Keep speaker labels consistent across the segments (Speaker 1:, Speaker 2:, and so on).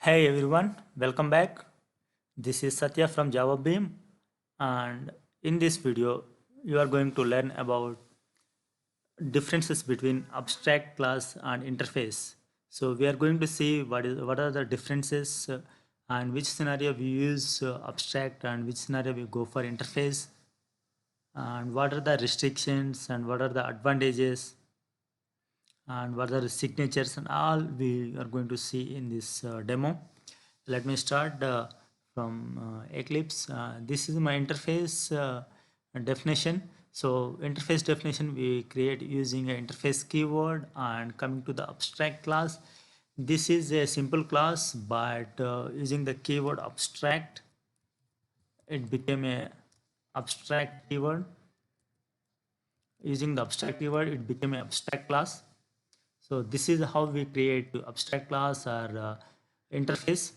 Speaker 1: Hey everyone, welcome back. This is Satya from Java Beam, and in this video you are going to learn about differences between abstract class and interface. So we are going to see what are the differences and which scenario we use abstract and which scenario we go for interface, and what are the restrictions and what are the advantages and what are the signatures and all we are going to see in this demo. Let me start from Eclipse. This is my interface definition. So interface definition we create using an interface keyword, and coming to the abstract class, this is a simple class, but using the keyword abstract it became a abstract keyword. Using the abstract keyword it became an abstract class. So this is how we create abstract class or interface.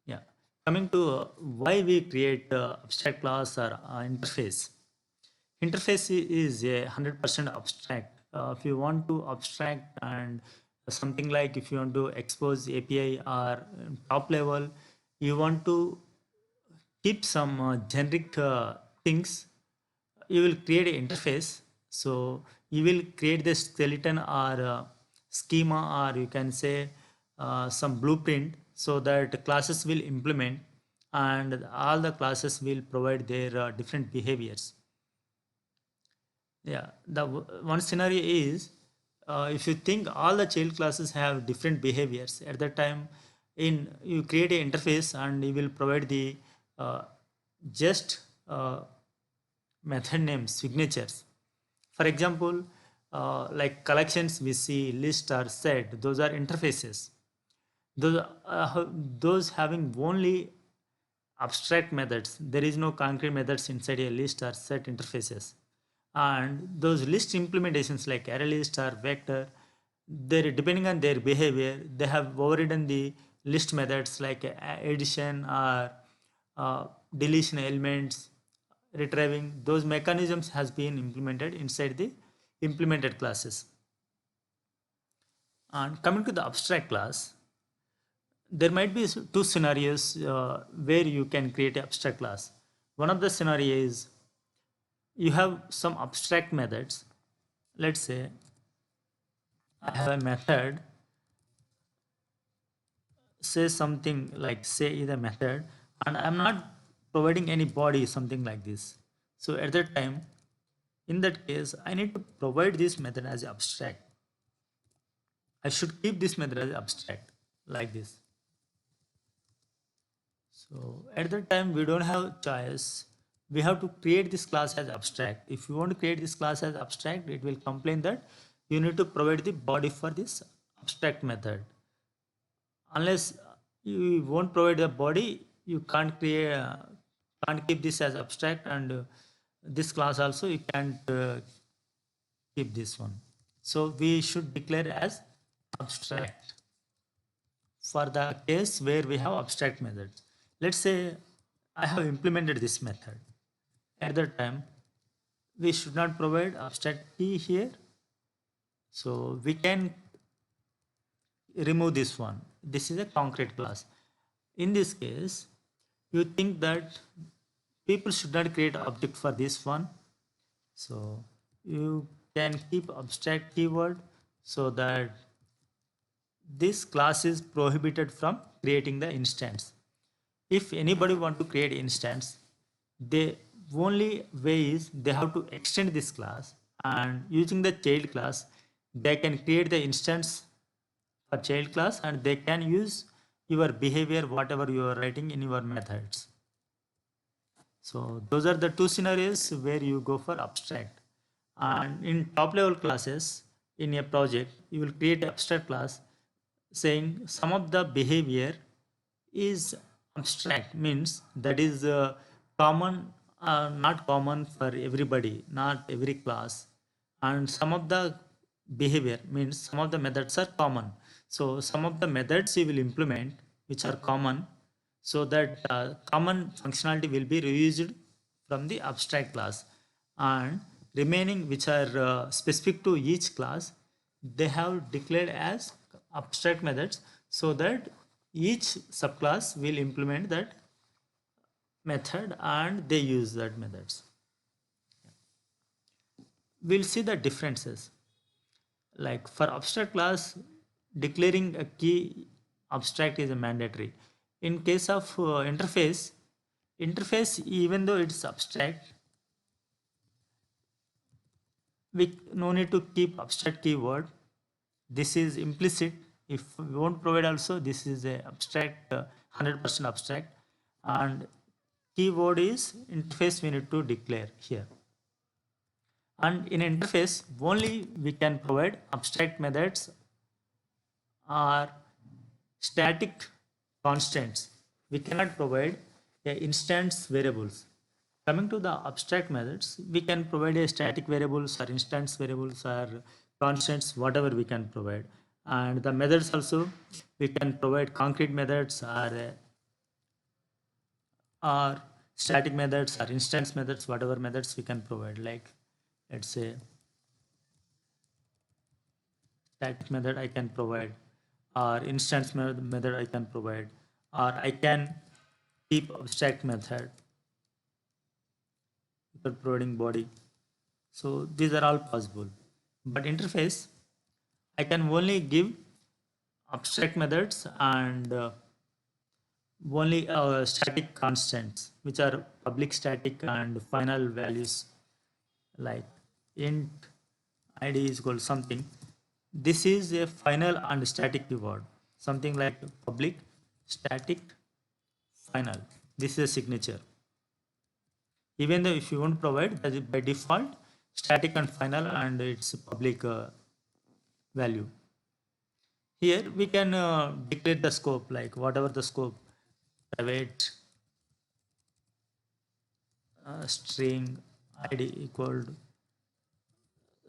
Speaker 1: Yeah. Coming to why we create abstract class or interface. Interface is a 100% abstract. If you want to abstract and something like if you want to expose API or top level, you want to keep some generic things, you will create an interface. So you will create the skeleton or schema, or you can say some blueprint, so that classes will implement and all the classes will provide their different behaviors. Yeah, the one scenario is if you think all the child classes have different behaviors at that time, in you create an interface and you will provide the uh, just method names signatures. For example, like collections we see list or set, those are interfaces. Those having only abstract methods. There is no concrete methods inside a list or set interfaces. And those list implementations like array list or vector, they depending on their behavior, they have overridden the list methods like addition or deletion elements, retrieving. Those mechanisms has been implemented inside the implemented classes. And coming to the abstract class, there might be two scenarios where you can create an abstract class. One of the scenario is you have some abstract methods. Let's say I have a method, say something like say is a method, and I'm not providing any body, something like this. So at that time, in that case, I need to provide this method as abstract. I should keep this method as abstract like this. So at that time, we don't have choice. We have to create this class as abstract. If you want to create this class as abstract, it will complain that you need to provide the body for this abstract method. Unless you won't provide a body, you can't keep this as abstract, and this class also you can't keep this one. So we should declare as abstract for the case where we have abstract methods. Let's say I have implemented this method. At that time, we should not provide abstract key here. So we can remove this one. This is a concrete class. In this case, you think that people should not create object for this one. So you can keep abstract keyword so that this class is prohibited from creating the instance. If anybody want to create instance, the only way is they have to extend this class, and using the child class they can create the instance for child class, and they can use your behavior whatever you are writing in your methods. So those are the two scenarios where you go for abstract. And in top level classes in a project, you will create abstract class saying some of the behavior is abstract, means that is common, not common for everybody, not every class. And some of the behavior means some of the methods are common. So some of the methods you will implement which are common, so that common functionality will be reused from the abstract class, and remaining which are specific to each class they have declared as abstract methods, so that each subclass will implement that method and they use that methods. We'll see the differences. Like for abstract class, declaring a key abstract is a mandatory. In case of interface, even though it's abstract, we no need to keep abstract keyword. This is implicit. If we won't provide also, this is a abstract, 100% abstract, and keyword is interface we need to declare here. And in interface only we can provide abstract methods or static constants. We cannot provide instance variables. Coming to the abstract methods, we can provide a static variables or instance variables or constants, whatever we can provide. And the methods also, we can provide concrete methods or static methods or instance methods, whatever methods we can provide. Like let's say static method I can provide, or instance method I can provide, or I can keep abstract method without providing body. So these are all possible. But interface, I can only give abstract methods and only static constants, which are public static and final values like int id is equal to something. This is a final and static keyword, something like public static final. This is a signature. Even though if you won't provide, that is by default static and final and its public value. Here we can declare the scope, like whatever the scope, private string id equal to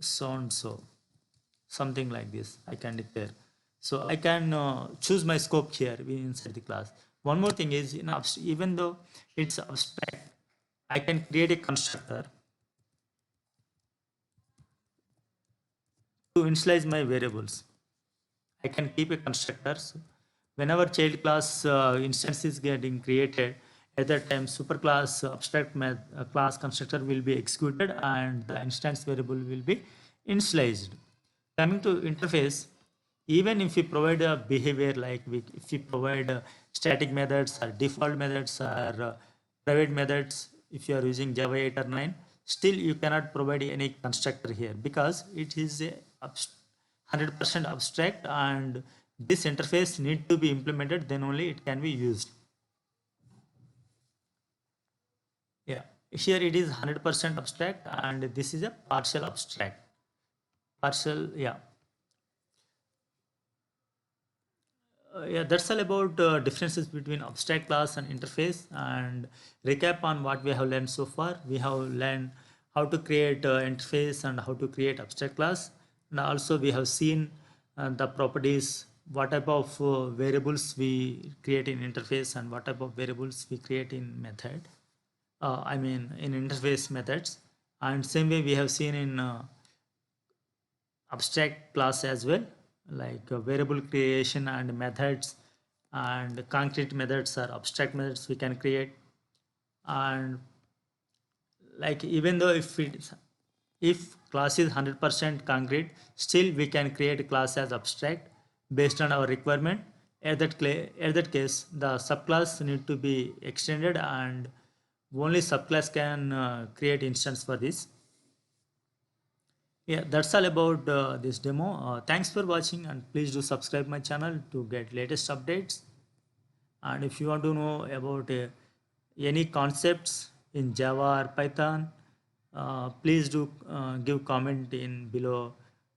Speaker 1: so and so, something like this I can declare. So I can choose my scope here inside the class. One more thing is, even though it's abstract, I can create a constructor to initialize my variables. I can keep a constructor. So whenever child class instance is getting created, at that time superclass abstract class constructor will be executed and the instance variable will be initialized. Coming to interface, even if we provide a behavior like if we provide static methods or default methods or private methods, if you are using Java 8 or 9, still you cannot provide any constructor here because it is a 100% abstract and this interface need to be implemented, then only it can be used. Yeah, here it is 100% abstract and this is a partial abstract. Partial, yeah. Yeah, that's all about differences between abstract class and interface. And recap on what we have learned so far. We have learned how to create interface and how to create abstract class. And also we have seen the properties, what type of variables we create in interface and what type of variables we create in method. I mean in interface methods. And same way we have seen in abstract class as well, like variable creation and methods, and concrete methods or abstract methods we can create. And like even though if class is 100% concrete, still we can create a class as abstract based on our requirement. At that case the subclass need to be extended and only subclass can create instance for this. Yeah, that's all about this demo. Thanks for watching and please do subscribe my channel to get latest updates. And if you want to know about any concepts in Java or Python, please do give comment in below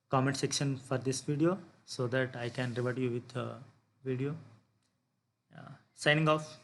Speaker 1: comment section for this video so that I can revert you with a video. Signing off.